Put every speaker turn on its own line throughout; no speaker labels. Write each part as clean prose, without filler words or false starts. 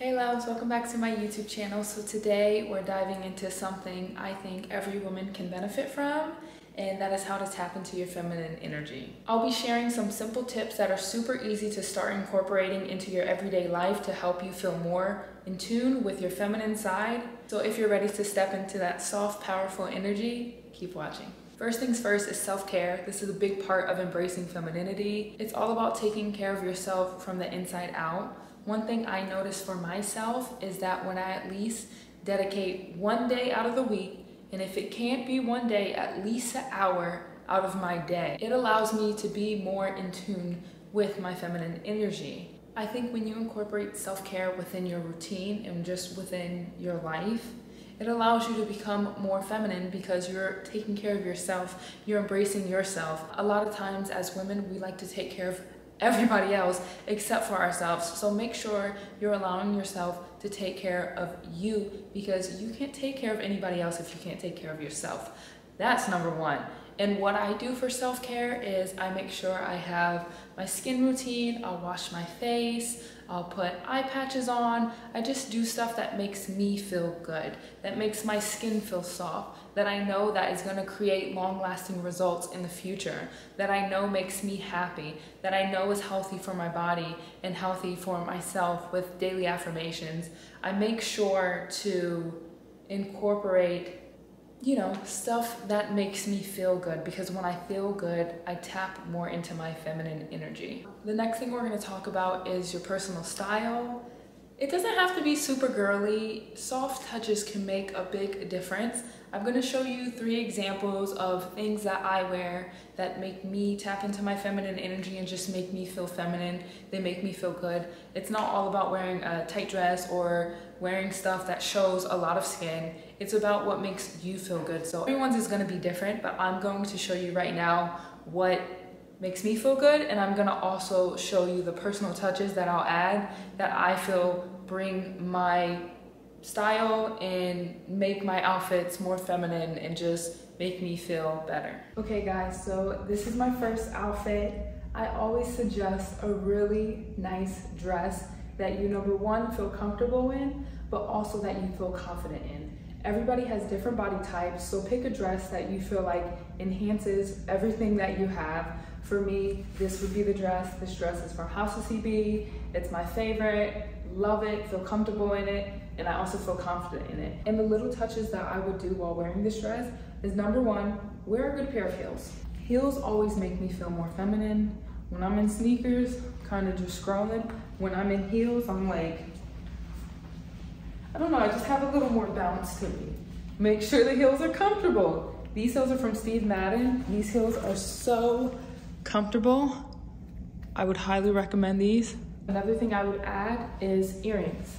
Hey loves, welcome back to my YouTube channel. So today we're diving into something I think every woman can benefit from, and that is how to tap into your feminine energy. I'll be sharing some simple tips that are super easy to start incorporating into your everyday life to help you feel more in tune with your feminine side. So if you're ready to step into that soft, powerful energy, keep watching. First things first is self-care. This is a big part of embracing femininity. It's all about taking care of yourself from the inside out. One thing I notice for myself is that when I at least dedicate one day out of the week, and if it can't be one day, at least an hour out of my day, it allows me to be more in tune with my feminine energy. I think when you incorporate self-care within your routine and just within your life, it allows you to become more feminine because you're taking care of yourself, you're embracing yourself. A lot of times as women, we like to take care of everybody else except for ourselves. So make sure you're allowing yourself to take care of you, because you can't take care of anybody else if you can't take care of yourself. That's number one. And what I do for self-care is I make sure I have my skin routine. I'll wash my face, I'll put eye patches on. I just do stuff that makes me feel good, that makes my skin feel soft, that I know that is gonna create long-lasting results in the future, that I know makes me happy, that I know is healthy for my body and healthy for myself with daily affirmations. I make sure to incorporate stuff that makes me feel good, because when I feel good, I tap more into my feminine energy. The next thing we're going to talk about is your personal style. It doesn't have to be super girly. Soft touches can make a big difference. I'm going to show you 3 examples of things that I wear that make me tap into my feminine energy and just make me feel feminine. They make me feel good. It's not all about wearing a tight dress or wearing stuff that shows a lot of skin. It's about what makes you feel good. So everyone's is going to be different, but I'm going to show you right now what makes me feel good, and I'm gonna also show you the personal touches that I'll add that I feel bring my style and make my outfits more feminine and just make me feel better. Okay guys, so this is my first outfit. I always suggest a really nice dress that you, number one, feel comfortable in, but also that you feel confident in. Everybody has different body types, so pick a dress that you feel like enhances everything that you have. For me, this would be the dress. This dress is from House of CB. It's my favorite. Love it, feel comfortable in it, and I also feel confident in it. And the little touches that I would do while wearing this dress is, number one, wear a good pair of heels. Heels always make me feel more feminine. When I'm in sneakers, kind of just scrolling. When I'm in heels, I'm like, I don't know, I just have a little more bounce to me. Make sure the heels are comfortable. These heels are from Steve Madden. These heels are so comfortable. I would highly recommend these. Another thing I would add is earrings.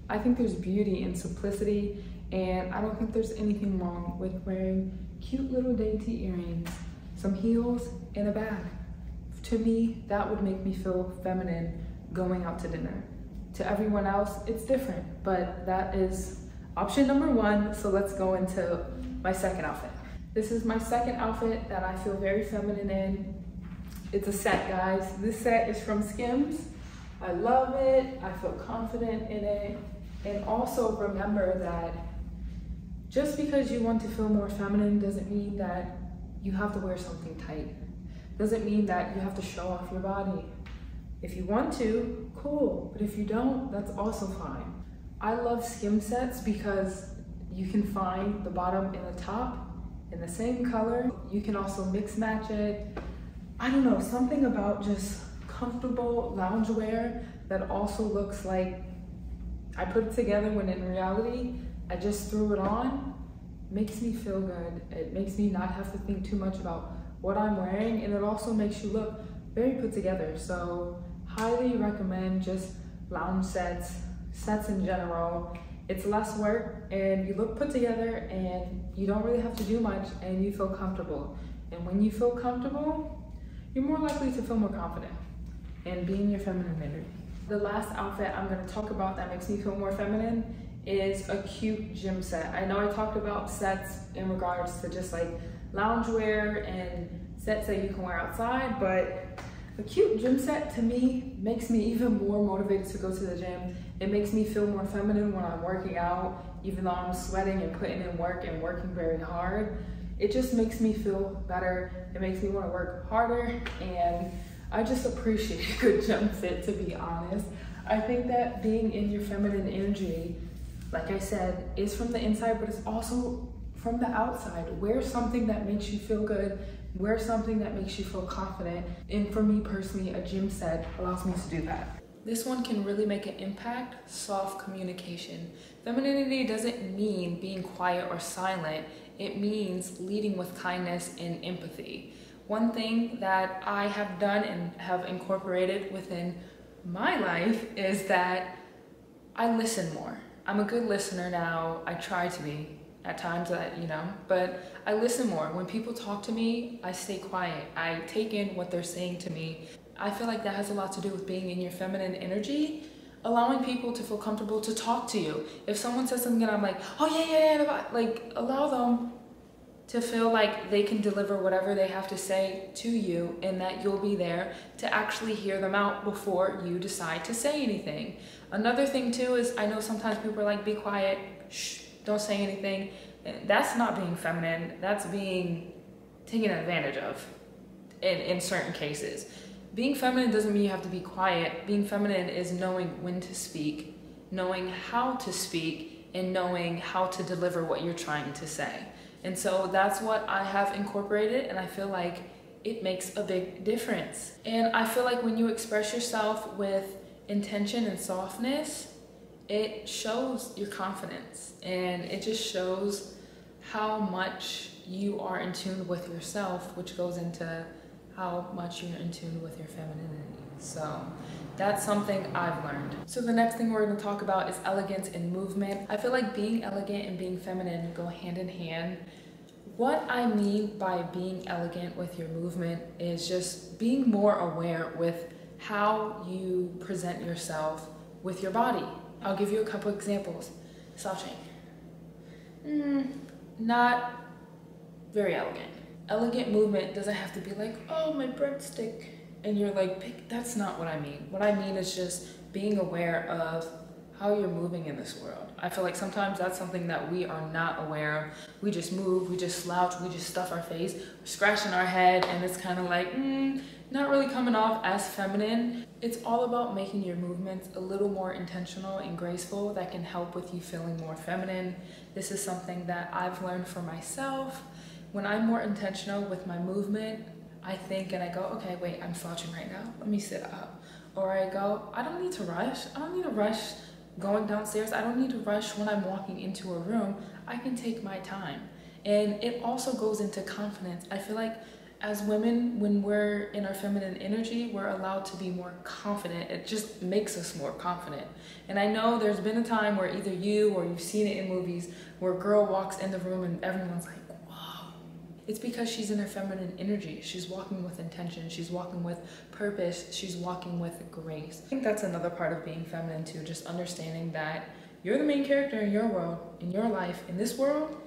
I think there's beauty in simplicity, and I don't think there's anything wrong with wearing cute little dainty earrings, some heels, and a bag. To me, that would make me feel feminine going out to dinner. To everyone else, it's different, but that is option number one. So let's go into my second outfit. This is my second outfit that I feel very feminine in. It's a set, guys. This set is from Skims. I love it. I feel confident in it. And also remember that just because you want to feel more feminine doesn't mean that you have to wear something tight. Doesn't mean that you have to show off your body. If you want to, cool. But if you don't, that's also fine. I love Skim sets because you can find the bottom and the top in the same color. You can also mix match it. I don't know, something about just comfortable loungewear that also looks like I put it together when in reality, I just threw it on, makes me feel good. It makes me not have to think too much about what I'm wearing, and it also makes you look very put together. So highly recommend just lounge sets in general. It's less work and you look put together and you don't really have to do much and you feel comfortable. And when you feel comfortable, you're more likely to feel more confident and be in your feminine energy. The last outfit I'm going to talk about that makes me feel more feminine is a cute gym set. I know I talked about sets in regards to just like loungewear and sets that you can wear outside, but A cute gym set to me makes me even more motivated to go to the gym. It makes me feel more feminine when I'm working out, even though I'm sweating and putting in work and working very hard. It just makes me feel better. It makes me want to work harder, and I just appreciate a good gym fit, to be honest. I think that being in your feminine energy, like I said, is from the inside, but it's also from the outside. Wear something that makes you feel good. Wear something that makes you feel confident. And for me personally, a gym set allows me to do that. This one can really make an impact: soft communication. Femininity doesn't mean being quiet or silent. It means leading with kindness and empathy. One thing that I have done and have incorporated within my life is that I listen more. I'm a good listener now. I try to be at times, but I listen more. When people talk to me, I stay quiet. I take in what they're saying to me. I feel like that has a lot to do with being in your feminine energy, allowing people to feel comfortable to talk to you. If someone says something and I'm like, oh yeah, like allow them to feel like they can deliver whatever they have to say to you, and that you'll be there to actually hear them out before you decide to say anything. Another thing too is, I know sometimes people are like, be quiet, shh, don't say anything. That's not being feminine, that's being taken advantage of in certain cases. Being feminine doesn't mean you have to be quiet. Being feminine is knowing when to speak, knowing how to speak, and knowing how to deliver what you're trying to say. And so that's what I have incorporated, and I feel like it makes a big difference. And I feel like when you express yourself with intention and softness, it shows your confidence, and it just shows how much you are in tune with yourself, which goes into how much you're in tune with your femininity. So that's something I've learned. So the next thing we're going to talk about is elegance and movement. I feel like being elegant and being feminine go hand in hand. What I mean by being elegant with your movement is just being more aware with how you present yourself with your body. I'll give you a couple examples. Slouching. Not very elegant. Elegant movement doesn't have to be like, oh, my breadstick, and you're like, that's not what I mean. What I mean is just being aware of how you're moving in this world. I feel like sometimes that's something that we are not aware of. We just move, we just slouch, we just stuff our face, we're scratching our head, and it's kind of like, not really coming off as feminine. It's all about making your movements a little more intentional and graceful that can help with you feeling more feminine. This is something that I've learned for myself. When I'm more intentional with my movement, I think and I go, okay, wait, I'm slouching right now. Let me sit up. Or I go, I don't need to rush. I don't need to rush going downstairs. I don't need to rush when I'm walking into a room. I can take my time. And it also goes into confidence. I feel like as women, when we're in our feminine energy, we're allowed to be more confident. It just makes us more confident. And I know there's been a time where either you or you've seen it in movies where a girl walks in the room and everyone's like, it's because she's in her feminine energy. She's walking with intention. She's walking with purpose. She's walking with grace. I think that's another part of being feminine too, just understanding that you're the main character in your world, in your life. In this world,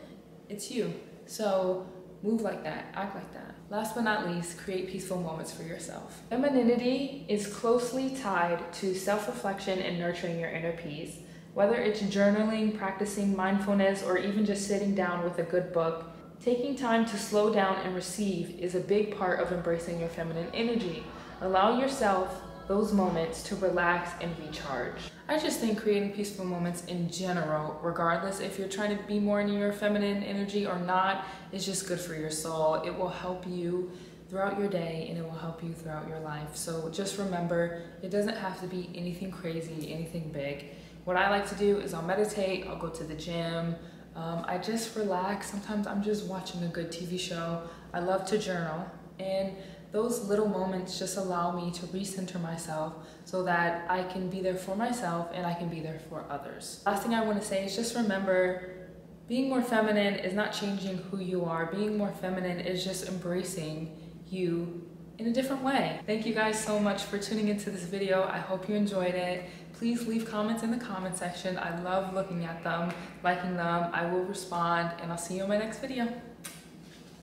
it's you. So move like that, act like that. Last but not least, create peaceful moments for yourself. Femininity is closely tied to self-reflection and nurturing your inner peace. Whether it's journaling, practicing mindfulness, or even just sitting down with a good book, taking time to slow down and receive is a big part of embracing your feminine energy. Allow yourself those moments to relax and recharge. I just think creating peaceful moments in general, regardless if you're trying to be more in your feminine energy or not, is just good for your soul. It will help you throughout your day, and it will help you throughout your life. So just remember, it doesn't have to be anything crazy, anything big. What I like to do is I'll meditate, I'll go to the gym, I just relax. Sometimes I'm just watching a good TV show. I love to journal, and those little moments just allow me to recenter myself so that I can be there for myself and I can be there for others. Last thing I want to say is just remember, being more feminine is not changing who you are. Being more feminine is just embracing you in a different way. Thank you guys so much for tuning into this video. I hope you enjoyed it. Please leave comments in the comment section. I love looking at them, liking them. I will respond, and I'll see you in my next video.